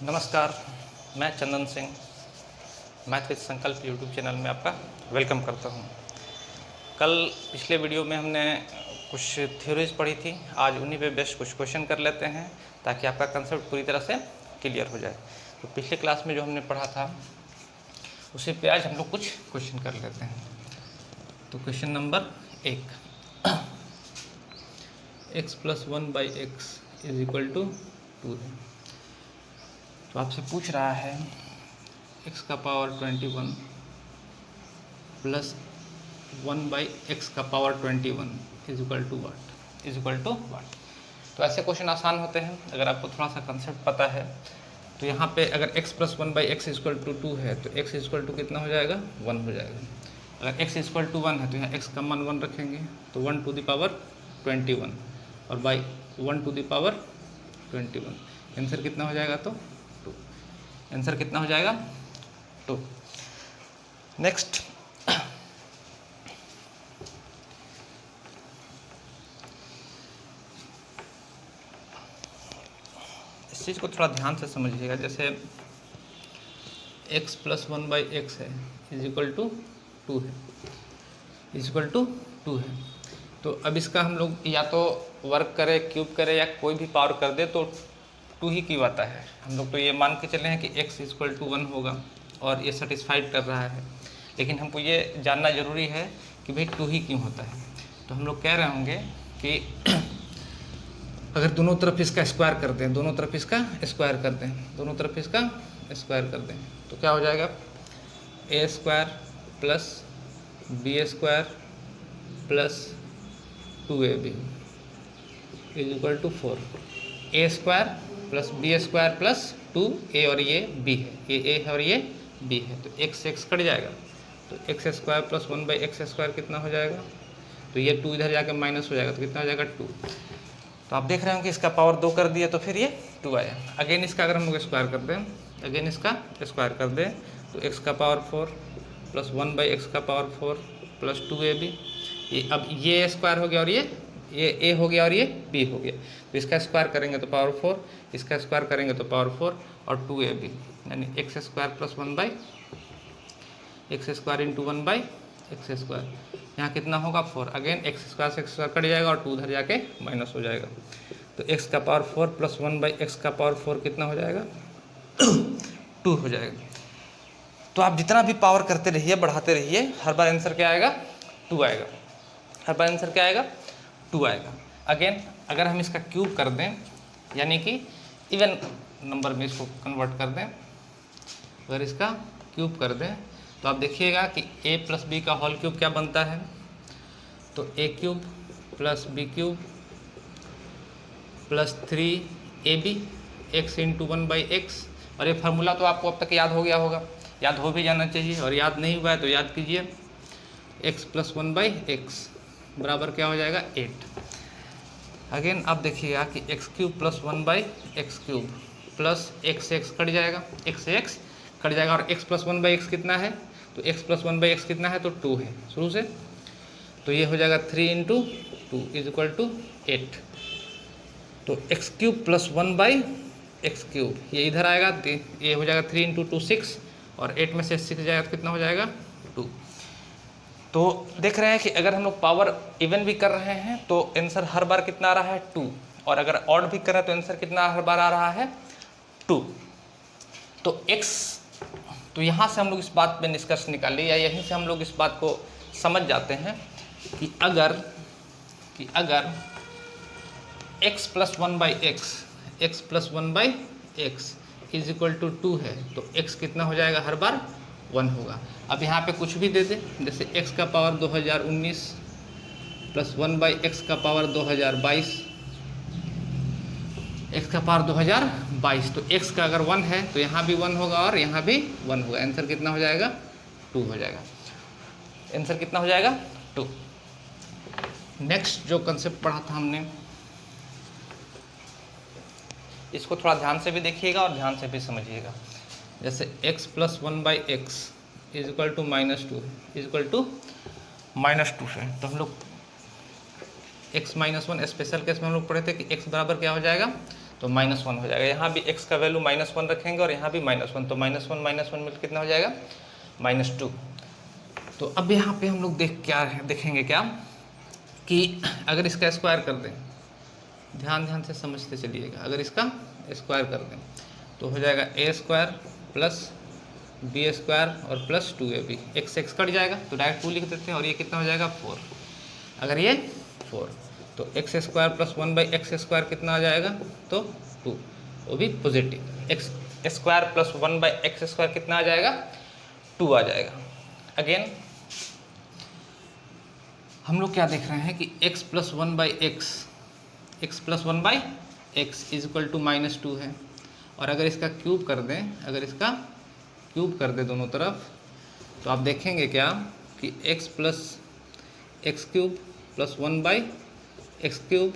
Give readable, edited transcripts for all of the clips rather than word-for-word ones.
नमस्कार, मैं Chandan Singh math with संकल्प यूट्यूब चैनल में आपका वेलकम करता हूं। कल पिछले वीडियो में हमने कुछ थ्योरीज पढ़ी थी, आज उन्हीं पे बेस्ट कुछ क्वेश्चन कर लेते हैं ताकि आपका कंसेप्ट पूरी तरह से क्लियर हो जाए। तो पिछले क्लास में जो हमने पढ़ा था उसी पे आज हम लोग कुछ क्वेश्चन कर लेते हैं। तो क्वेश्चन नंबर 1, x + 1/x = 2 है। तो आपसे पूछ रहा है x का पावर 21 प्लस 1/x का पावर 21 इक्वल टू वाट। तो ऐसे क्वेश्चन आसान होते हैं अगर आपको थोड़ा सा कंसेप्ट पता है। तो यहाँ पे अगर x + 1/x = 2 है तो x = कितना हो जाएगा, 1 हो जाएगा। अगर x = 1 है तो यहाँ x का मान 1 रखेंगे तो 1 to the power 21 और by 1 to the power 21। Answer कितना हो जाएगा, तो 2। आंसर कितना हो जाएगा, 2। नेक्स्ट, इस चीज़ को थोड़ा ध्यान से समझिएगा। जैसे x + 1/x है इक्वल टू 2 है। तो अब इसका हम लोग या तो वर्क करें, क्यूब करें या कोई भी पावर कर दे तो 2 ही क्यों आता है। हम लोग तो ये मान के चले हैं कि x = 1 होगा और ये सेटिस्फाइड कर रहा है, लेकिन हमको ये जानना ज़रूरी है कि भाई 2 ही क्यों होता है। तो हम लोग कह रहे होंगे कि अगर दोनों तरफ इसका स्क्वायर कर दें, दोनों तरफ इसका स्क्वायर कर दें तो क्या हो जाएगा, a² + b² + 2ab = 4। a² + b² + 2a और ये b है, ये a है और ये b है, तो x कट जाएगा। तो x² + 1/x² कितना हो जाएगा, तो ये 2 इधर जाके माइनस हो जाएगा तो कितना हो जाएगा, 2। तो आप देख रहे हो कि इसका पावर 2 कर दिया तो फिर ये 2 आया। अगेन इसका अगर हम लोग स्क्वायर कर दें, तो x का पावर 4 + 1/x का पावर 4 + 2ab, ये अब ये स्क्वायर हो गया और ये a हो गया और ये b हो गया। तो इसका स्क्वायर करेंगे तो पावर 4, इसका स्क्वायर करेंगे तो पावर 4 और 2ab, यानी x² + 1/x², यहाँ कितना होगा, 4। अगेन x² से x² कट जाएगा और 2 उधर जाके माइनस हो जाएगा। तो x का पावर 4 + 1/x का पावर 4 कितना हो जाएगा, 2 हो जाएगा। तो आप जितना भी पावर करते रहिए, बढ़ाते रहिए, हर बार आंसर क्या आएगा, 2 आएगा। हर बार आंसर क्या आएगा, 2 आएगा। अगेन अगर हम इसका क्यूब कर दें, यानी कि इवन नंबर में इसको कन्वर्ट कर दें, अगर इसका क्यूब कर दें तो आप देखिएगा कि a + b का होल क्यूब क्या बनता है, तो a³ + b³ + 3ab x × 1/x। और ये फार्मूला तो आपको अब तक याद हो गया होगा, याद हो भी जाना चाहिए, और याद नहीं हुआ है तो याद कीजिए। x + 1/x बराबर क्या हो जाएगा, 8। अगेन आप देखिएगा कि x³ + 1/x³ plus x cut जाएगा, x कट जाएगा, और x + 1/x कितना है, तो x + 1/x कितना है, तो 2 है शुरू से। तो ये हो जाएगा 3 × 2 = 8। तो x³ + 1/x³ ये इधर आएगा, ये हो जाएगा 3 × 2 6, और 8 में से 6 जाएगा तो कितना हो जाएगा, 2। तो देख रहे हैं कि अगर हम लोग पावर इवन भी कर रहे हैं तो आंसर हर बार कितना आ रहा है, 2, और अगर ऑड भी कर रहे हैं तो आंसर कितना हर बार आ रहा है, 2। तो x, तो यहाँ से हम लोग इस बात पे निष्कर्ष निकालिए, या यहीं से हम लोग इस बात को समझ जाते हैं कि अगर x + 1/x = 2 है तो x कितना हो जाएगा, हर बार 1 होगा। अब यहाँ पे कुछ भी दे दे, जैसे x का पावर 2019 + 1/x का पावर 2022, x का पावर 2022, तो x का अगर 1 है तो यहाँ भी 1 होगा और यहाँ भी 1 होगा। आंसर कितना हो जाएगा, 2 हो जाएगा। आंसर कितना हो जाएगा, 2। नेक्स्ट जो कंसेप्ट पढ़ा था हमने, इसको थोड़ा ध्यान से भी देखिएगा और ध्यान से भी समझिएगा। जैसे x + 1/x = -2 है, तो हम लोग x - 1 स्पेशल केस में हम लोग पढ़े थे कि x बराबर क्या हो जाएगा, तो -1 हो जाएगा। यहाँ भी x का वैल्यू -1 रखेंगे और यहाँ भी -1, तो -1 मिलकर कितना हो जाएगा, -2। तो अब यहाँ पे हम लोग देखेंगे क्या कि अगर इसका स्क्वायर कर दें, ध्यान से समझते चलिएगा, अगर इसका स्क्वायर कर दें तो हो जाएगा a² प्लस b² और प्लस 2ab, x कट जाएगा तो डायरेक्ट 2 लिख देते हैं, और ये कितना हो जाएगा 4। अगर ये 4 तो x² प्लस 1/x² कितना आ जाएगा, तो 2, वो भी पॉजिटिव। x² प्लस 1/x² कितना आ जाएगा, 2 आ जाएगा। अगेन हम लोग क्या देख रहे हैं कि x plus 1/x is equal to -2 है, और अगर इसका क्यूब कर दें, दोनों तरफ, तो आप देखेंगे क्या कि x plus x³ plus 1/x³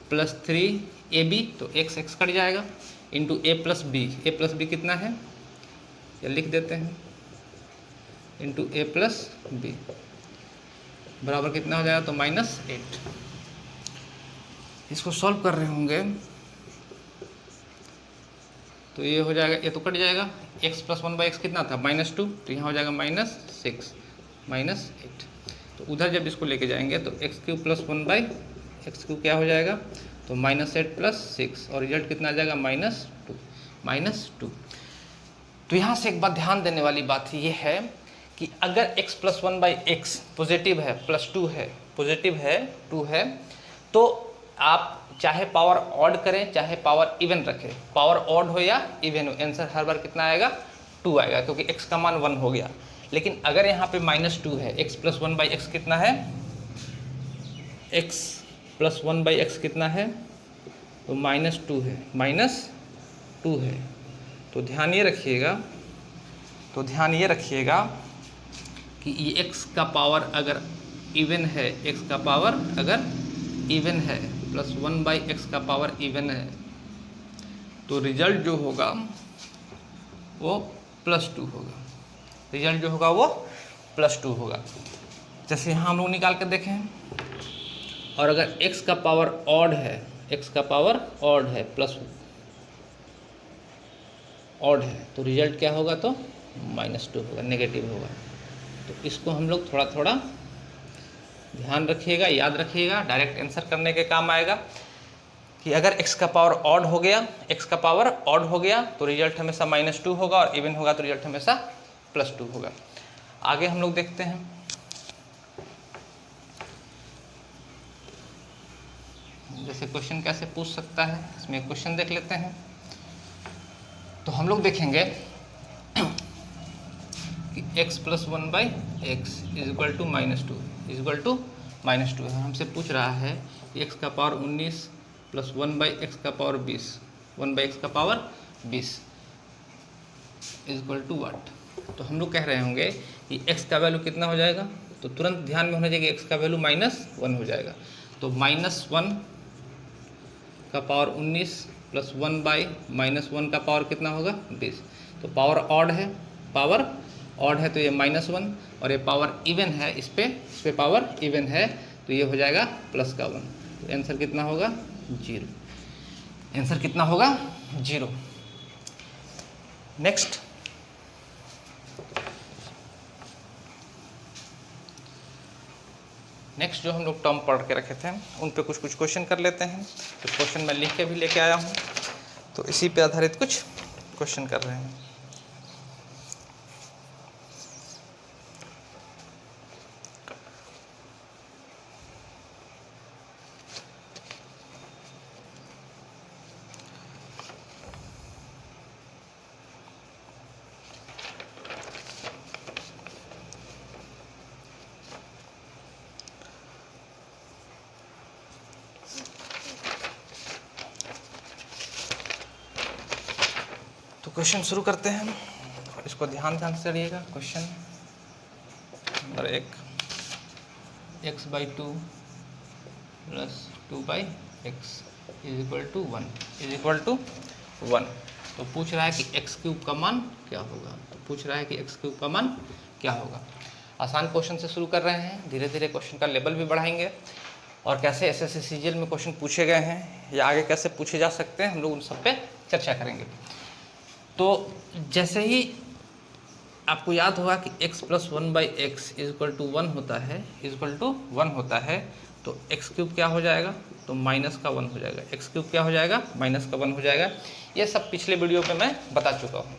plus 3ab, तो x कट जाएगा, इंटू a प्लस बी कितना है, ये लिख देते हैं, इंटू a प्लस बी बराबर कितना हो जाएगा, तो -8। इसको सॉल्व कर रहे होंगे तो ये हो जाएगा, ये तो कट जाएगा, x प्लस 1/x कितना था, -2, तो यहाँ हो जाएगा -6 -8। तो उधर जब इसको लेके जाएंगे तो x³ प्लस 1/x³ क्या हो जाएगा, तो -8 प्लस 6, और रिजल्ट कितना आ जाएगा, -2। तो यहाँ से एक बात ध्यान देने वाली बात ये है कि अगर x प्लस 1/x पॉजिटिव है, प्लस 2 है, पॉजिटिव है 2 है, तो आप चाहे पावर ऑड करें चाहे पावर इवन रखें, पावर ऑड हो या इवन हो, आंसर हर बार कितना आएगा, 2 आएगा, क्योंकि x का मान 1 हो गया। लेकिन अगर यहाँ पे -2 है, x प्लस 1/x कितना है, x प्लस 1/x कितना है, तो -2 है। तो ध्यान ये रखिएगा कि ये x का पावर अगर इवन है, x का पावर अगर इवन है, प्लस 1/x का पावर इवन है, तो रिजल्ट जो होगा वो +2 होगा। जैसे यहाँ हम लोग निकाल कर देखें, और अगर x का पावर ऑड है, प्लस ऑड है, तो रिजल्ट क्या होगा, तो -2 होगा, नेगेटिव होगा। तो इसको हम लोग थोड़ा ध्यान रखिएगा, याद रखिएगा, डायरेक्ट आंसर करने के काम आएगा कि अगर x का पावर ऑड हो गया तो रिजल्ट हमेशा -2 होगा, और इवन होगा तो रिजल्ट हमेशा +2 होगा। आगे हम लोग देखते हैं, जैसे क्वेश्चन कैसे पूछ सकता है, इसमें एक क्वेश्चन देख लेते हैं। तो हम लोग देखेंगे कि x plus 1/x is equal to -2 है। हमसे पूछ रहा है कि x का पावर 19 प्लस 1/x का पावर 20, 1/x का power 20 is equal to what. तो हम लोग कह रहे होंगे कि x का वैल्यू कितना हो जाएगा, तो तुरंत ध्यान में होना चाहिए कि x का वैल्यू -1 हो जाएगा। तो -1 का पावर 19 प्लस 1/-1 का पावर कितना होगा, 20। तो पावर ऑड है तो ये -1, और ये पावर इवन है, इस पे पावर इवन है, तो ये हो जाएगा प्लस का 1। तो आंसर कितना होगा, 0। आंसर कितना होगा, 0। नेक्स्ट, जो हम लोग टर्म पढ़ के रखे थे उन पे कुछ क्वेश्चन कर लेते हैं। कुछ क्वेश्चन मैं लिख के भी लेके आया हूँ, तो इसी पे आधारित कुछ क्वेश्चन कर रहे हैं। तो क्वेश्चन शुरू करते हैं, और इसको ध्यान से चलिएगा। Question number 1, x/2 plus 2/x is equal to 1 तो पूछ रहा है कि x³ का मान क्या होगा। आसान क्वेश्चन से शुरू कर रहे हैं, धीरे धीरे क्वेश्चन का लेवल भी बढ़ाएंगे। और कैसे एसएससी सीजीएल में क्वेश्चन पूछे गए हैं या आगे कैसे पूछे जा सकते हैं, हम लोग उन सब पे चर्चा करेंगे। तो जैसे ही आपको याद होगा कि x plus 1/x equal to 1 होता है, इक्वल टू 1 होता है, तो x क्यूब क्या हो जाएगा, तो माइनस का 1 हो जाएगा। x क्यूब क्या हो जाएगा, माइनस का 1 हो जाएगा। ये सब पिछले वीडियो पे मैं बता चुका हूँ।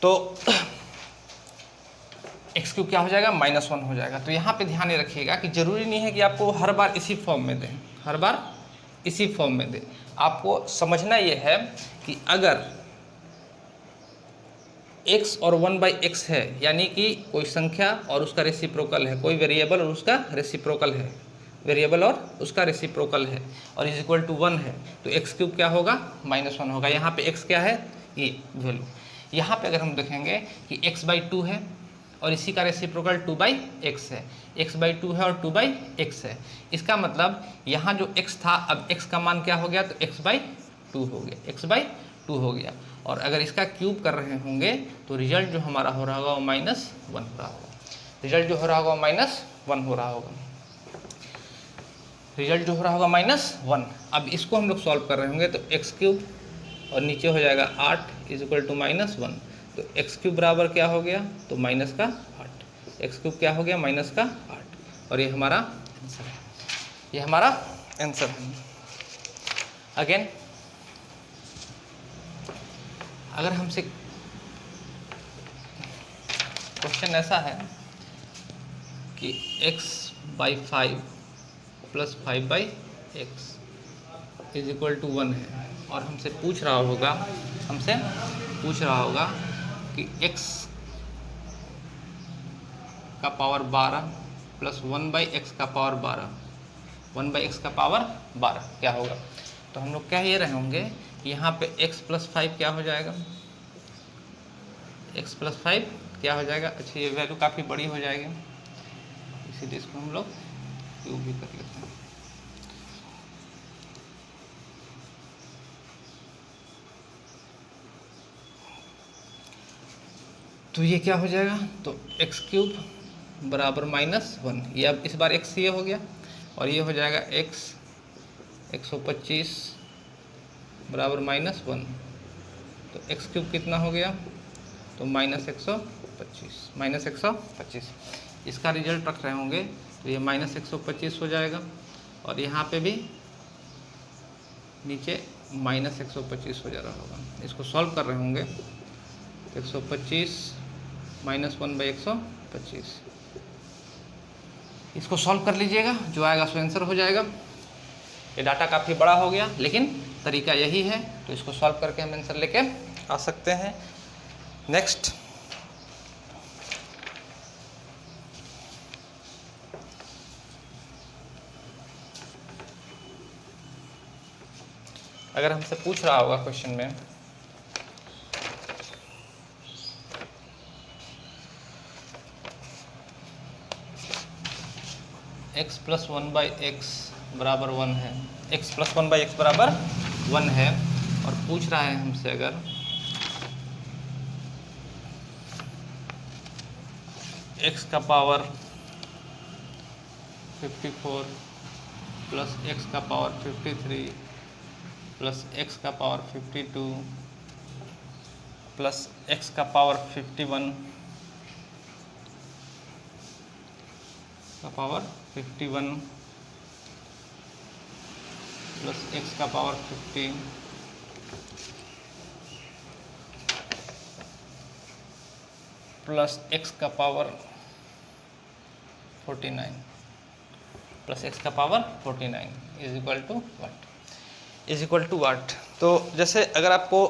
तो x क्यूब क्या हो जाएगा, -1 हो जाएगा। तो यहाँ पे ध्यान ये रखिएगा कि जरूरी नहीं है कि आपको हर बार इसी फॉर्म में दें, हर बार इसी फॉर्म में दें। आपको समझना ये है कि अगर x और 1/x है, यानी कि कोई संख्या और उसका रेसिप्रोकल है, कोई वेरिएबल और उसका रेसिप्रोकल है, वेरिएबल और उसका रेसिप्रोकल है, और इज इक्वल टू 1 है, तो x क्यूब क्या होगा, -1 होगा। यहाँ पे x क्या है, ये वैल्यू। यहाँ पे अगर हम देखेंगे कि x/2 है और इसी का रेसिप्रोकल 2/x है, x/2 है और 2/x है। इसका मतलब यहाँ जो x था, अब x का मान क्या हो गया, तो x/2 हो गया, x/2 हो गया। और अगर इसका क्यूब कर रहे होंगे तो रिजल्ट जो हमारा हो रहा होगा वो -1 हो रहा होगा। रिजल्ट जो हो रहा होगा -1 हो रहा होगा। रिजल्ट जो हो रहा होगा -1। अब इसको हम लोग सॉल्व कर रहे होंगे तो x क्यूब और नीचे हो जाएगा 8 इज इक्वल टू -1। तो x क्यूब बराबर क्या हो गया, तो -8। x क्यूब क्या हो गया, -8। और ये हमारा आंसर है, ये हमारा आंसर है। अगेन अगर हमसे क्वेश्चन ऐसा है कि x/5 + 5/x is equal to 1 है, और हमसे पूछ रहा होगा कि x का पावर 12 + 1/x का पावर 12, 1/x का पावर 12 क्या होगा। तो हम लोग कह ये रहे होंगे कि यहाँ पे x + 5 क्या हो जाएगा, x + 5 क्या हो जाएगा। अच्छा, ये वैल्यू काफ़ी बड़ी हो जाएगी, इसीलिए इसको हम लोग क्यूब भी कर लेते हैं। तो ये क्या हो जाएगा, तो x क्यूब बराबर -1, ये अब इस बार x ये हो गया, और ये हो जाएगा x 125 बराबर -1। तो x क्यूब कितना हो गया, तो -125। इसका रिजल्ट रख रहे होंगे तो ये -125 हो जाएगा, और यहाँ पे भी नीचे -125 हो जा रहा होगा। इसको सॉल्व कर रहे होंगे 125 -1/125, इसको सॉल्व कर लीजिएगा, जो आएगा सो आंसर हो जाएगा। ये डाटा काफ़ी बड़ा हो गया, लेकिन तरीका यही है, तो इसको सॉल्व करके हम आंसर लेके आ सकते हैं। नेक्स्ट, अगर हमसे पूछ रहा होगा क्वेश्चन में x + 1/x बराबर 1 है, x + 1/x बराबर 1 है, और पूछ रहा है हमसे अगर x का पावर 54 प्लस x का पावर 53 प्लस x का पावर 52 प्लस x का पावर 51 का पावर 51 प्लस x का पावर 50 प्लस x का पावर 49 प्लस x का power 49 is equal to what, is equal to what. तो जैसे अगर आपको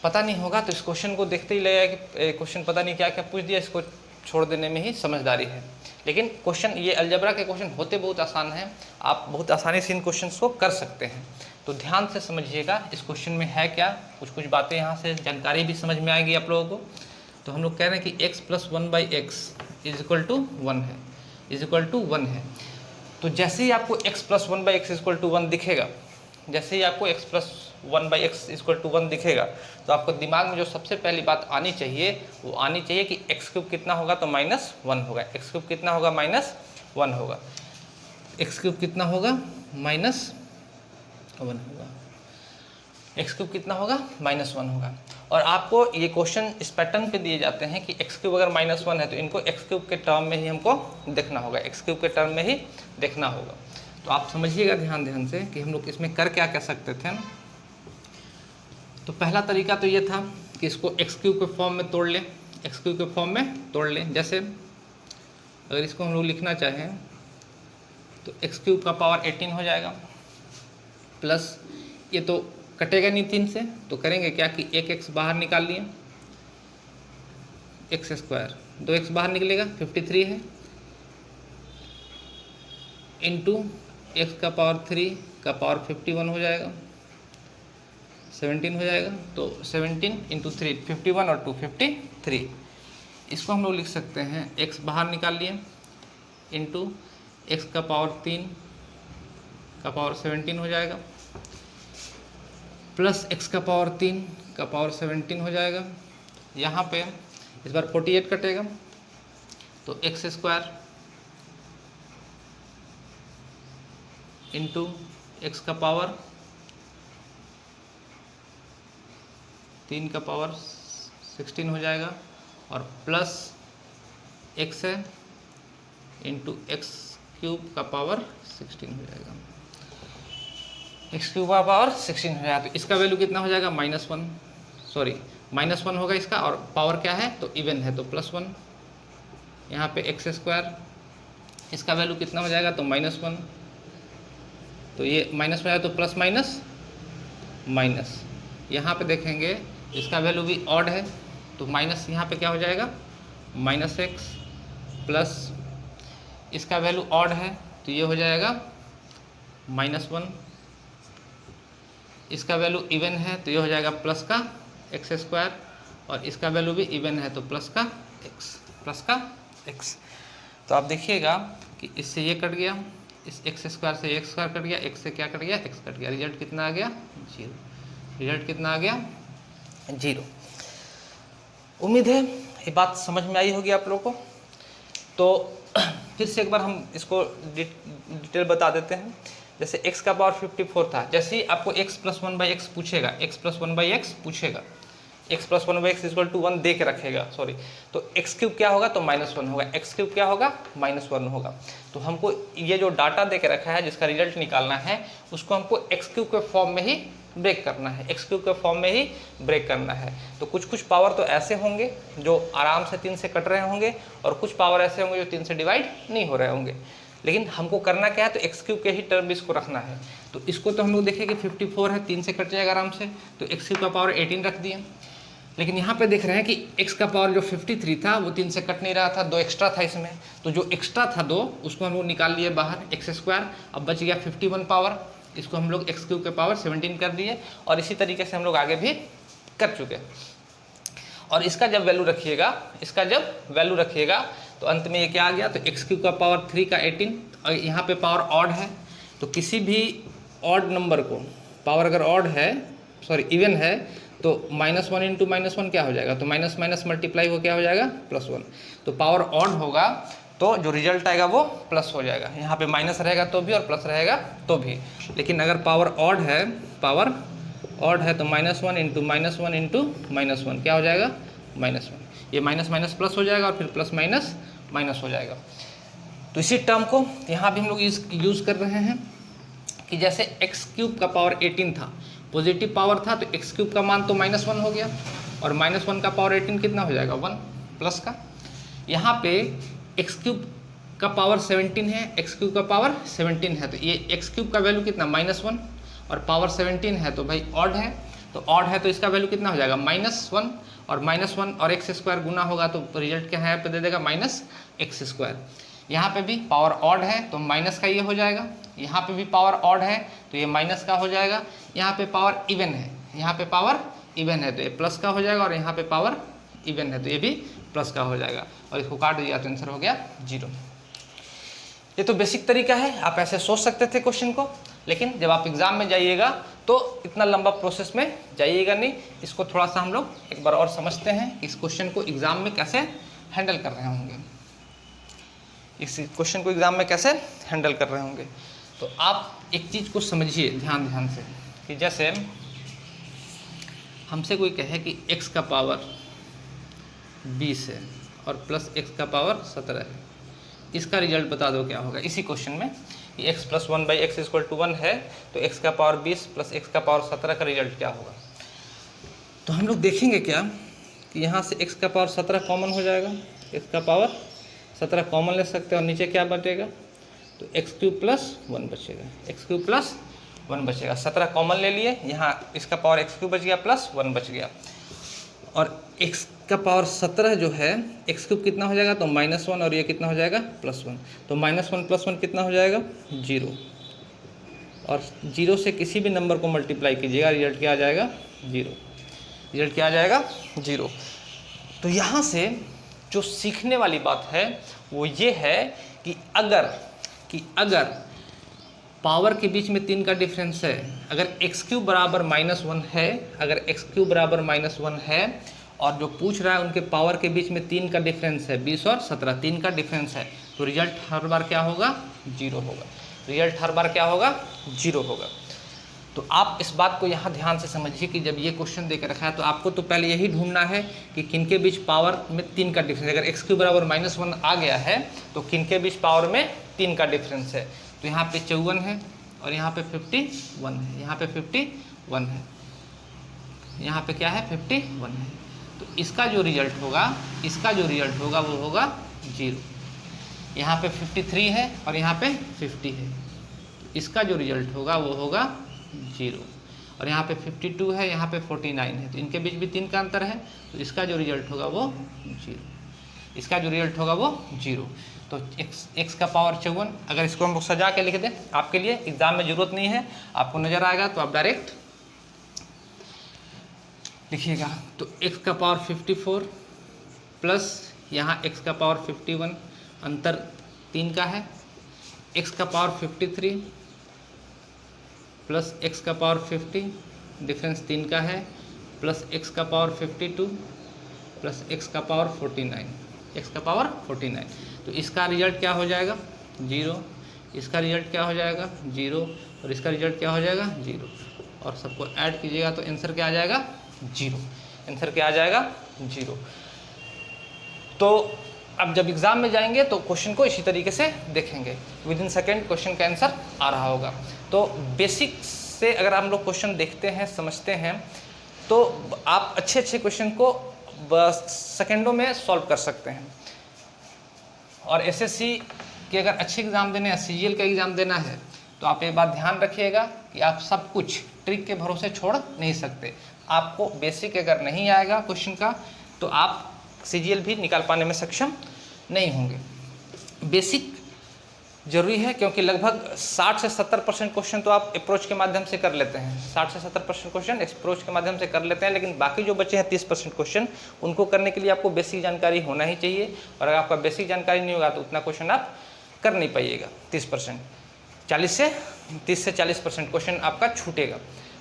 पता नहीं होगा तो इस क्वेश्चन को देखते ही लगेगा कि क्वेश्चन पता नहीं क्या क्या पूछ दिया, इसको छोड़ देने में ही समझदारी है। लेकिन क्वेश्चन ये अलजेब्रा के क्वेश्चन होते बहुत आसान हैं, आप बहुत आसानी से इन क्वेश्चंस को कर सकते हैं। तो ध्यान से समझिएगा इस क्वेश्चन में है क्या, कुछ कुछ बातें यहाँ से जानकारी भी समझ में आएगी आप लोगों को। तो हम लोग कह रहे हैं कि x + 1/x is equal to 1 है, इज इक्वल टू 1 है। तो जैसे ही आपको x + 1/x is equal to 1 दिखेगा, जैसे ही आपको x + 1/x is equal to 1 दिखेगा, तो आपको दिमाग में जो सबसे पहली बात आनी चाहिए वो आनी चाहिए कि x क्यूब कितना होगा, तो -1 होगा। x क्यूब कितना होगा, -1 होगा। एक्स क्यूब कितना होगा -1 होगा, एक्स क्यूब कितना होगा -1 होगा। और आपको ये क्वेश्चन इस पैटर्न पे दिए जाते हैं कि एक्स क्यूब अगर -1 है तो इनको एक्स क्यूब के टर्म में ही हमको देखना होगा, एक्स क्यूब के टर्म में ही देखना होगा। तो आप समझिएगा ध्यान से कि हम लोग इसमें कर क्या सकते थे। तो पहला तरीका तो ये था कि इसको एक्स क्यूब के फॉर्म में तोड़ लें, एक्स क्यूब के फॉर्म में तोड़ लें। जैसे अगर इसको हम लोग लिखना चाहें तो एक्स क्यूब का पावर 18 हो जाएगा, प्लस ये तो कटेगा नहीं 3 से, तो करेंगे क्या कि एक एक्स बाहर निकाल लिए, एक्स स्क्वायर, 2x बाहर निकलेगा 53 है, इंटू एक्स का पावर 3 का पावर 51 हो जाएगा, 17 हो जाएगा। तो 17 इंटू 3 51 और 2 53। इसको हम लोग लिख सकते हैं x बाहर निकाल लिए इंटू एक्स का पावर 3 का पावर 17 हो जाएगा, प्लस x का पावर 3 का पावर 17 हो जाएगा। यहाँ पे इस बार 48 कटेगा तो एक्स स्क्वायर इंटू एक्स का पावर 3 का पावर 16 हो जाएगा, और प्लस एक्स है इंटू एक्स क्यूब का पावर 16 हो जाएगा, एक्स क्यूब का पावर 16 हो जाएगा। तो इसका वैल्यू कितना हो जाएगा -1 होगा इसका, और पावर क्या है तो इवन है तो +1। यहाँ पे एक्स स्क्वायर, इसका वैल्यू कितना हो जाएगा तो -1, तो ये माइनस में आया तो प्लस माइनस। यहाँ पे देखेंगे इसका वैल्यू भी ऑड है तो माइनस यहाँ पे क्या हो जाएगा -x, प्लस इसका वैल्यू ऑड है तो ये हो जाएगा -1, इसका वैल्यू इवन है तो ये हो जाएगा प्लस का एक्स स्क्वायर, और इसका वैल्यू भी इवन है तो प्लस का x। तो आप देखिएगा कि इससे ये कट गया, इस एक्स स्क्वायर से एक्स स्क्वायर कट गया, एक्स से क्या कट गया एक्स कट गया, रिजल्ट कितना आ गया 0, रिजल्ट कितना आ गया 0। उम्मीद है ये बात समझ में आई होगी आप लोगों को। तो फिर से एक बार हम इसको डिटेल बता देते हैं। जैसे x का पावर 54 था, जैसे ही आपको x + 1/x पूछेगा, x + 1/x पूछेगा, x + 1/x = 1 दे के रखेगा, सॉरी, तो x क्यूब क्या होगा तो -1 होगा, x क्यूब क्या होगा -1 होगा। तो हमको ये जो डाटा दे के रखा है जिसका रिजल्ट निकालना है उसको हमको x क्यूब के फॉर्म में ही ब्रेक करना है, x क्यूब के फॉर्म में ही ब्रेक करना है। तो कुछ पावर तो ऐसे होंगे जो आराम से 3 से कट रहे होंगे, और कुछ पावर ऐसे होंगे जो 3 से डिवाइड नहीं हो रहे होंगे। लेकिन हमको करना क्या है तो एक्स क्यूब के ही टर्म इसको रखना है। तो इसको तो हम लोग देखें कि 54 है, 3 से कट जाएगा आराम से, तो एक्स क्यूब का पावर 18 रख दिए। लेकिन यहाँ पे देख रहे हैं कि x का पावर जो 53 था वो 3 से कट नहीं रहा था, 2 एक्स्ट्रा था इसमें, तो जो एक्स्ट्रा था 2 उसको हम लोग निकाल लिए बाहर, एक्स स्क्वायर, अब बच गया 51 पावर, इसको हम लोग एक्स क्यूब के पावर 17 कर दिए, और इसी तरीके से हम लोग आगे भी कर चुके। और इसका जब वैल्यू रखिएगा, तो अंत में ये क्या आ गया तो एक्स क्यूब का पावर 3 का 18, और यहाँ पे पावर ऑड है तो किसी भी ऑड नंबर को पावर अगर ऑड है, सॉरी इवन है, तो -1 इंटू -1 क्या हो जाएगा तो माइनस माइनस मल्टीप्लाई हो क्या हो जाएगा +1। तो पावर ऑड होगा तो जो रिजल्ट आएगा वो प्लस हो जाएगा, यहाँ पे माइनस रहेगा तो भी और प्लस रहेगा तो भी। लेकिन अगर पावर ऑड है तो -1 इंटू -1 क्या हो जाएगा -1, ये माइनस माइनस प्लस हो जाएगा और फिर प्लस माइनस माइनस हो जाएगा। तो इसी टर्म को यहाँ भी हम लोग यूज़ कर रहे हैं कि जैसे एक्स क्यूब का पावर 18 था, पॉजिटिव पावर था, तो एक्स क्यूब का मान तो -1 हो गया, और -1 का पावर 18 कितना हो जाएगा 1 प्लस का। यहाँ पे एक्स क्यूब का पावर 17 है, एक्स क्यूब का पावर 17 है, तो ये एक्स क्यूब का वैल्यू कितना -1, और पावर 17 है तो भाई ऑड है, तो ऑड है तो इसका वैल्यू कितना हो जाएगा -1, और -1 और एक्स स्क्वायर गुना होगा तो रिजल्ट क्या है यहाँ पे दे देगा -x²। यहाँ पे भी पावर ऑड है तो माइनस का ये हो जाएगा, यहाँ पे भी पावर ऑड है तो ये माइनस का हो जाएगा, यहाँ पे पावर इवन है, तो ये प्लस का हो जाएगा, और यहाँ पे पावर इवन है तो ये भी प्लस का हो जाएगा, और इसको काट दिया तो आंसर हो गया 0। ये तो बेसिक तरीका है, आप ऐसे सोच सकते थे क्वेश्चन को, लेकिन जब आप एग्जाम में जाइएगा तो इतना लंबा प्रोसेस में जाइएगा नहीं। इसको थोड़ा सा हम लोग एक बार और समझते हैं कि इस क्वेश्चन को एग्जाम में कैसे हैंडल कर रहे होंगे। इस क्वेश्चन को एग्जाम में कैसे हैंडल कर रहे होंगे। तो आप एक चीज़ को समझिए ध्यान से कि जैसे हमसे कोई कहे कि x का पावर 20 है और प्लस x का पावर 17 है, इसका रिजल्ट बता दो क्या होगा। इसी क्वेश्चन में कि x + 1/x = 1 है, तो x का पावर 20 प्लस x का पावर 17 का रिजल्ट क्या होगा। तो हम लोग देखेंगे क्या कि यहाँ से x का पावर 17 कॉमन हो जाएगा, x का पावर 17 कॉमन ले सकते हैं और नीचे क्या बचेगा, तो x³ + 1 बचेगा, x³ + 1 बचेगा। 17 कॉमन ले लिए, यहाँ इसका पावर x³ बच गया प्लस 1 बच गया, और x का पावर 17 जो है x³ कितना हो जाएगा, तो -1 और ये कितना हो जाएगा +1, तो -1 + 1 कितना हो जाएगा 0, और 0 से किसी भी नंबर को मल्टीप्लाई कीजिएगा, रिजल्ट क्या आ जाएगा 0, रिजल्ट क्या आ जाएगा 0। तो यहाँ से जो सीखने वाली बात है वो ये है कि अगर पावर के बीच में 3 का डिफरेंस है, अगर x³ बराबर -1 है, अगर x³ बराबर -1 है और जो पूछ रहा है उनके पावर के बीच में 3 का डिफरेंस है, 20 और 17 3 का डिफरेंस है, तो रिजल्ट हर बार क्या होगा 0 होगा, रिजल्ट हर बार क्या होगा 0 होगा। तो आप इस बात को यहाँ ध्यान से समझिए कि जब ये क्वेश्चन देकर रखा है तो आपको तो पहले यही ढूंढना है कि किनके बीच पावर में 3 का डिफरेंस, अगर x³ बराबर -1 आ गया है तो किनके बीच पावर में 3 का डिफरेंस है। तो यहाँ पे 54 है और यहाँ पे 51 है, यहाँ पे 51 है, यहाँ पे क्या है 51 है, तो इसका जो रिजल्ट होगा वो होगा 0। यहाँ पे 53 है और यहाँ पे 50 है, इसका जो रिजल्ट होगा वो होगा 0, और यहाँ पे 52 है, यहाँ पे 49 है, तो इनके बीच भी 3 का अंतर है, तो इसका जो रिजल्ट होगा वो 0, इसका जो रिजल्ट होगा वो 0। तो x का पावर 54, अगर इसको हम लोग सजा के लिख दें, आपके लिए एग्जाम में ज़रूरत नहीं है, आपको नज़र आएगा तो आप डायरेक्ट लिखिएगा। तो x का पावर 54 प्लस यहाँ x का पावर 51, अंतर 3 का है, x का पावर 53 प्लस x का पावर 50, डिफरेंस 3 का है, प्लस x का पावर 52 प्लस x का पावर 49, x का पावर 49, तो इसका रिजल्ट क्या हो जाएगा 0, इसका रिजल्ट क्या हो जाएगा 0, और इसका रिजल्ट क्या हो जाएगा 0, और सबको ऐड कीजिएगा तो आंसर क्या आ जाएगा 0, आंसर क्या आ जाएगा 0। तो अब जब एग्ज़ाम में जाएंगे तो क्वेश्चन को इसी तरीके से देखेंगे, विद इन सेकेंड क्वेश्चन का आंसर आ रहा होगा। तो बेसिक से अगर हम लोग क्वेश्चन देखते हैं, समझते हैं, तो आप अच्छे क्वेश्चन को सेकेंडों में सॉल्व कर सकते हैं। और एसएससी के अगर अच्छे एग्ज़ाम देने हैं, सीजीएल का एग्ज़ाम देना है, तो आप ये बात ध्यान रखिएगा कि आप सब कुछ ट्रिक के भरोसे छोड़ नहीं सकते। आपको बेसिक अगर नहीं आएगा क्वेश्चन का तो आप सीजीएल भी निकाल पाने में सक्षम नहीं होंगे। बेसिक जरूरी है क्योंकि लगभग 60 से 70% क्वेश्चन तो आप अप्रोच के माध्यम से कर लेते हैं, 60 से 70% क्वेश्चन अप्रोच के माध्यम से कर लेते हैं, लेकिन बाकी जो बचे हैं 30% क्वेश्चन, उनको करने के लिए आपको बेसिक जानकारी होना ही चाहिए, और अगर आपका बेसिक जानकारी नहीं होगा तो उतना क्वेश्चन आप कर नहीं पाइएगा। 30% 30 से 40% क्वेश्चन आपका छूटेगा।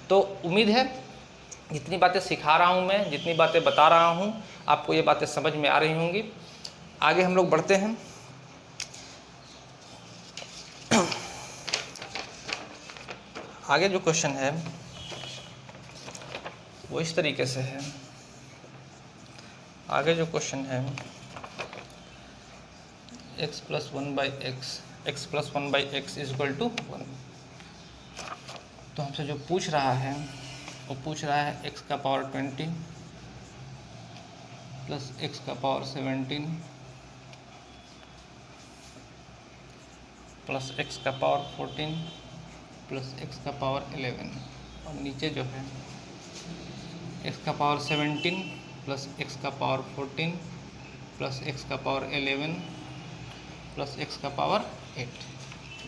तो उम्मीद है जितनी बातें सिखा रहा हूँ मैं, जितनी बातें बता रहा हूँ, आपको ये बातें समझ में आ रही होंगी। आगे हम लोग बढ़ते हैं। आगे जो क्वेश्चन है वो इस तरीके से है। आगे जो क्वेश्चन है x + 1/x = 1, तो हमसे जो पूछ रहा है वो पूछ रहा है x का पावर 20 प्लस x का पावर 17 प्लस x का पावर 14 प्लस x का पावर 11, और नीचे जो है x का पावर 17 प्लस x का पावर 14 प्लस x का पावर 11 प्लस x का पावर 8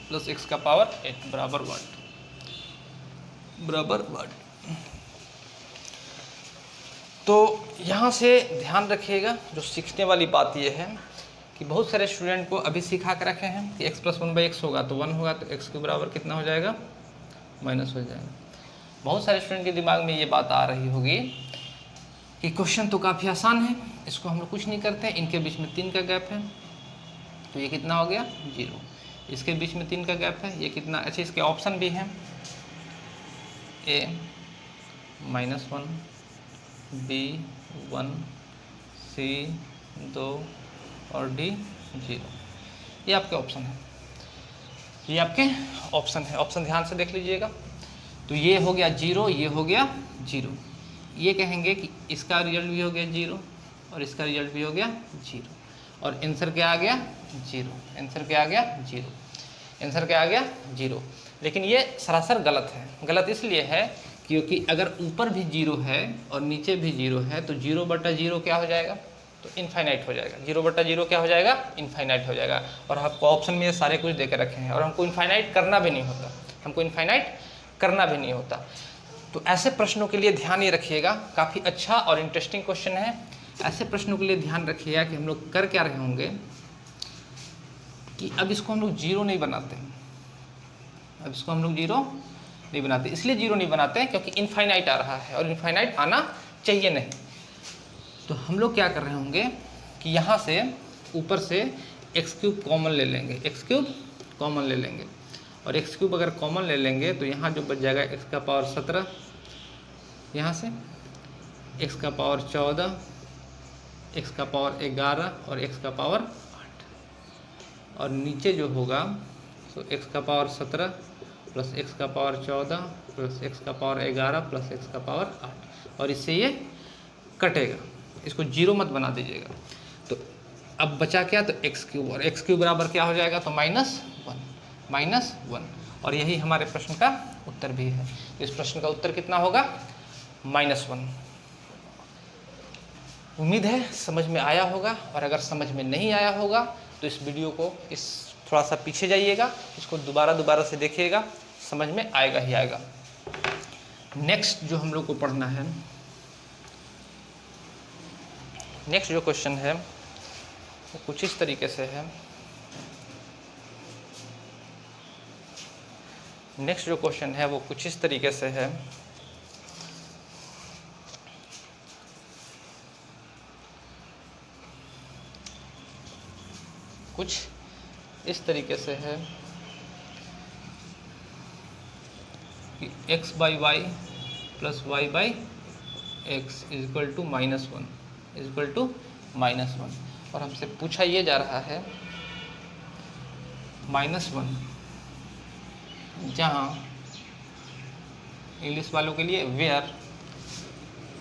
प्लस x का पावर 8 बराबर 1। तो यहाँ से ध्यान रखिएगा, जो सीखने वाली बात ये है कि बहुत सारे स्टूडेंट को अभी सिखा कर रखे हैं कि x + 1/x होगा तो 1 होगा, तो x के बराबर कितना हो जाएगा माइनस हो जाएगा। बहुत सारे स्टूडेंट के दिमाग में ये बात आ रही होगी कि क्वेश्चन तो काफ़ी आसान है, इसको हम लोग कुछ नहीं करते हैं, इनके बीच में 3 का गैप है, तो ये कितना हो गया 0। इसके बीच में 3 का गैप है, ये कितना, अच्छा इसके ऑप्शन भी हैं A -1, B 1, C 2 और D 0। ये आपके ऑप्शन है, ये आपके ऑप्शन है। ऑप्शन ध्यान से देख लीजिएगा। तो ये हो गया 0, ये हो गया 0। ये कहेंगे कि इसका रिजल्ट भी हो गया 0 और इसका रिजल्ट भी हो गया 0 और आंसर क्या आ गया 0। आंसर क्या आ गया 0। आंसर क्या आ गया 0। लेकिन ये सरासर गलत है। गलत इसलिए है क्योंकि अगर ऊपर भी 0 है और नीचे भी 0 है तो 0/0 क्या हो जाएगा, तो इनफाइनाइट हो जाएगा। 0/0 क्या हो जाएगा, इनफाइनाइट हो जाएगा। और आपको ऑप्शन में ये सारे कुछ दे के रखे हैं और हमको इनफाइनाइट करना भी नहीं होता, हमको इनफाइनाइट करना भी नहीं होता। तो ऐसे प्रश्नों के लिए ध्यान ये रखिएगा, काफ़ी अच्छा और इंटरेस्टिंग क्वेश्चन है। ऐसे प्रश्नों के लिए ध्यान रखिएगा कि हम लोग कर क्या रहे होंगे कि अब इसको हम लोग 0 नहीं बनाते, अब इसको हम लोग 0 नहीं बनाते। इसलिए 0 नहीं बनाते हैं क्योंकि इनफाइनाइट आ रहा है और इनफाइनाइट आना चाहिए नहीं। तो हम लोग क्या कर रहे होंगे कि यहाँ से ऊपर से x³ कॉमन ले लेंगे, x³ कॉमन ले लेंगे और x³ अगर कॉमन ले लेंगे तो यहाँ जो बच जाएगा x⁻17, यहाँ से x⁻14, x⁻11 और x⁻8 और नीचे जो होगा तो x⁻17 plus x⁻14 plus x⁻11 plus x⁻8 और इससे ये कटेगा। इसको 0 मत बना दीजिएगा। तो अब बचा क्या, तो x³ और x³ बराबर क्या हो जाएगा, तो -1 और यही हमारे प्रश्न का उत्तर भी है। इस प्रश्न का उत्तर कितना होगा, -1। उम्मीद है समझ में आया होगा और अगर समझ में नहीं आया होगा तो इस वीडियो को थोड़ा सा पीछे जाइएगा, इसको दोबारा से देखिएगा, समझ में आएगा ही आएगा। नेक्स्ट जो हम लोग को पढ़ना है, नेक्स्ट जो क्वेश्चन है वो कुछ इस तरीके से है। नेक्स्ट जो क्वेश्चन है वो कुछ इस तरीके से है। कुछ इस तरीके से है कि x/y plus y/x equal to -1 और हमसे पूछा ये जा रहा है -1, जहाँ इंग्लिश वालों के लिए where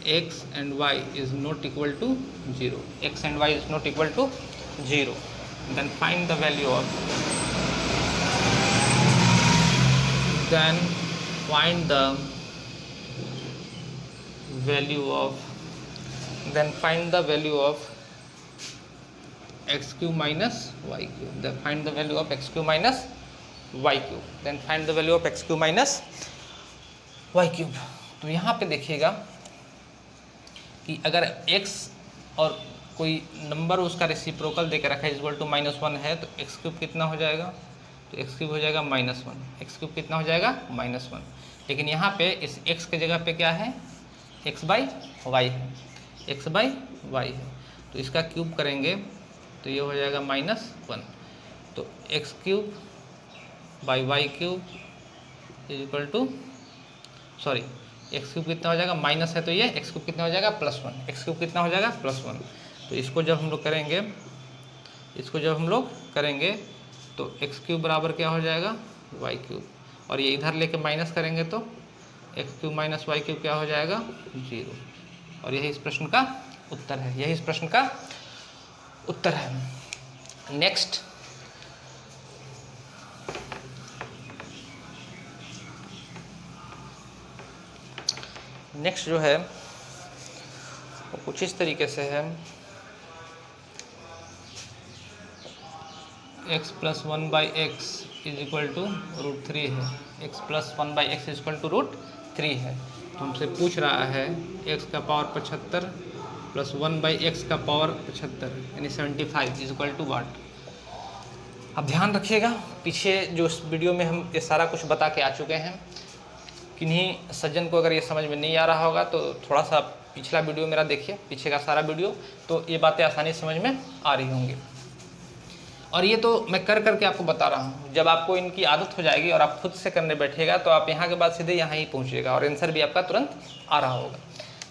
x and y is not equal to 0, x and y is not equal to 0, then find the value of x³ minus y³, then find the value of x³ minus y³, then find the value of x³ minus y³। तो यहाँ पे देखिएगा कि अगर x और कोई number उसका reciprocal देकर रखा है इक्वल टू -1 है तो x³ कितना हो जाएगा, तो x³ हो जाएगा -1, x³ कितना हो जाएगा -1। लेकिन यहाँ पे इस x के जगह पे क्या है, x/y है, x/y है, तो इसका क्यूब करेंगे तो ये हो जाएगा -1। तो x³ by y³ equal to, sorry x³ कितना हो जाएगा, माइनस है तो ये x³ कितना हो जाएगा +1, x³ कितना हो जाएगा +1। तो इसको जब हम लोग करेंगे तो x³ बराबर क्या हो जाएगा y³ और ये इधर लेके माइनस करेंगे तो x³ माइनस y³ क्या हो जाएगा 0 और यही इस प्रश्न का उत्तर है, यही इस प्रश्न का उत्तर है। नेक्स्ट जो है वो कुछ इस तरीके से है, x + 1/x is equal to √3 है, x + 1/x is equal to √3 है। तो हमसे पूछ रहा है x का पावर 75 प्लस 1/x का पावर 75 यानी 75 इज इक्वल टू वाट। अब ध्यान रखिएगा, पीछे जो इस वीडियो में हम ये सारा कुछ बता के आ चुके हैं। किन्हीं सज्जन को अगर ये समझ में नहीं आ रहा होगा तो थोड़ा सा पिछला वीडियो मेरा देखिए, पीछे का सारा वीडियो, तो ये बातें आसानी समझ में आ रही होंगी। और ये तो मैं कर करके आपको बता रहा हूँ, जब आपको इनकी आदत हो जाएगी और आप खुद से करने बैठिएगा तो आप यहाँ के बाद सीधे यहाँ ही पहुँचिएगा और आंसर भी आपका तुरंत आ रहा होगा।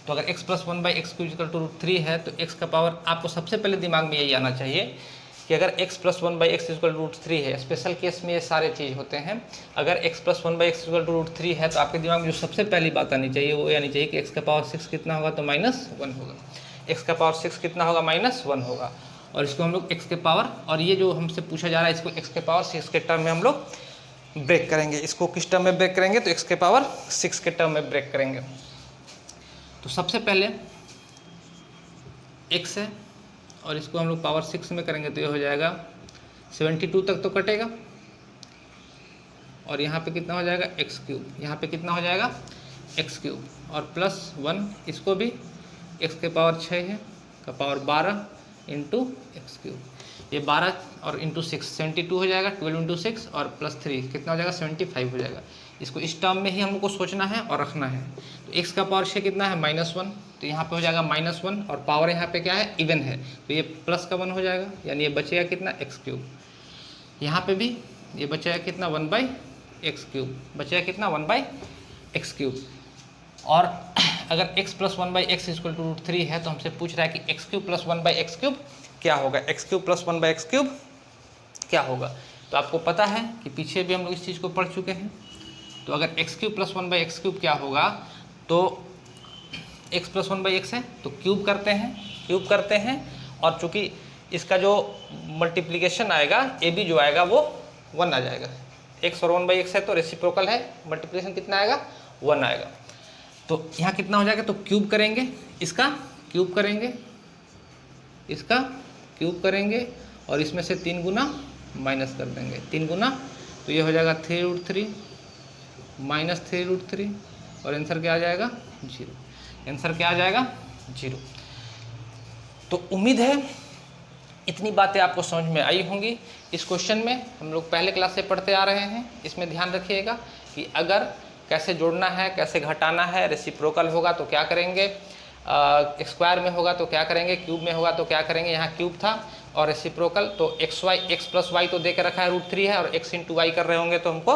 तो अगर x + 1/x³ = √3 है तो x का पावर, आपको सबसे पहले दिमाग में यही आना चाहिए कि अगर x + 1/x = √3 है, स्पेशल केस में ये सारे चीज़ होते हैं, अगर x + 1/x = √3 है तो आपके दिमाग में जो सबसे पहली बात आनी चाहिए वो ये आनी चाहिए कि x का पावर 6 कितना होगा, तो -1 होगा। x का पावर 6 कितना होगा, -1 होगा। और इसको हम लोग x के पावर, और ये जो हमसे पूछा जा रहा है इसको x के पावर 6 के टर्म में हम लोग ब्रेक करेंगे। इसको किस टर्म में ब्रेक करेंगे, तो x के पावर 6 के टर्म में ब्रेक करेंगे। तो सबसे पहले x है और इसको हम लोग पावर 6 में करेंगे तो ये हो जाएगा 72 तक तो कटेगा, और यहाँ पे कितना हो जाएगा, x³, यहाँ पे कितना हो जाएगा, x³ और +1, इसको भी x के पावर 6 है का पावर 12 × x³, ये 12 और × 6 72 हो जाएगा, 12 × 6 और +3 कितना हो जाएगा, 75 हो जाएगा। इसको इस टर्म में ही हमको सोचना है और रखना है। तो x का पावर 6 कितना है, -1, तो यहाँ पे हो जाएगा -1 और पावर यहाँ पे क्या है, इवन है, तो ये प्लस का 1 हो जाएगा, यानी ये बचेगा कितना, x³। यहाँ पे भी ये बचेगा कितना, 1/x³, बचेगा कितना, 1/x³। और अगर x + 1/x = √3 है तो हमसे पूछ रहा है कि x³ + 1/x³ क्या होगा, x³ + 1/x³ क्या होगा। तो आपको पता है कि पीछे भी हम लोग इस चीज़ को पढ़ चुके हैं। तो अगर x³ + 1/x³ क्या होगा, तो x + 1/x है तो क्यूब करते हैं और चूँकि इसका जो मल्टीप्लिकेशन आएगा ए बी जो आएगा वो 1 आ जाएगा। x और 1/x है तो रेसिप्रोकल है, मल्टीप्लिकेशन कितना आएगा, 1 आएगा। तो यहाँ कितना हो जाएगा, तो क्यूब करेंगे, इसका क्यूब करेंगे, इसका क्यूब करेंगे और इसमें से 3 गुना माइनस कर देंगे, 3 गुना, तो ये हो जाएगा 3√3 - 3√3 और आंसर क्या आ जाएगा, 0। आंसर क्या आ जाएगा, 0। तो उम्मीद है इतनी बातें आपको समझ में आई होंगी। इस क्वेश्चन में हम लोग पहले क्लास से पढ़ते आ रहे हैं, इसमें ध्यान रखिएगा कि अगर कैसे जोड़ना है, कैसे घटाना है, रेसिप्रोकल होगा तो क्या करेंगे, स्क्वायर में होगा तो क्या करेंगे, क्यूब में होगा तो क्या करेंगे, यहाँ क्यूब था और रेसिप्रोकल तो x + y तो दे के रखा है √3 है, और x × y कर रहे होंगे तो हमको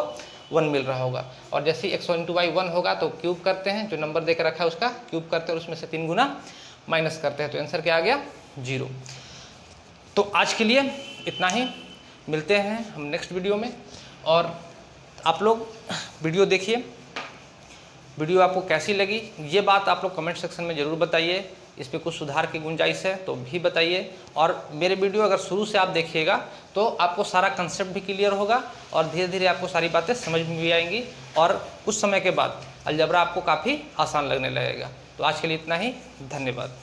1 मिल रहा होगा। और जैसे ही x × y 1 होगा तो क्यूब करते हैं, जो नंबर दे के रखा है उसका क्यूब करते हैं और उसमें से 3 गुना माइनस करते हैं, तो आंसर क्या आ गया, 0। तो आज के लिए इतना ही, मिलते हैं हम नेक्स्ट वीडियो में। और आप लोग वीडियो देखिए, वीडियो आपको कैसी लगी ये बात आप लोग कमेंट सेक्शन में ज़रूर बताइए। इस पर कुछ सुधार की गुंजाइश है तो भी बताइए। और मेरे वीडियो अगर शुरू से आप देखिएगा तो आपको सारा कंसेप्ट भी क्लियर होगा और धीरे धीरे आपको सारी बातें समझ में भी आएंगी और कुछ समय के बाद अलजेब्रा आपको काफ़ी आसान लगने लगेगा। तो आज के लिए इतना ही, धन्यवाद।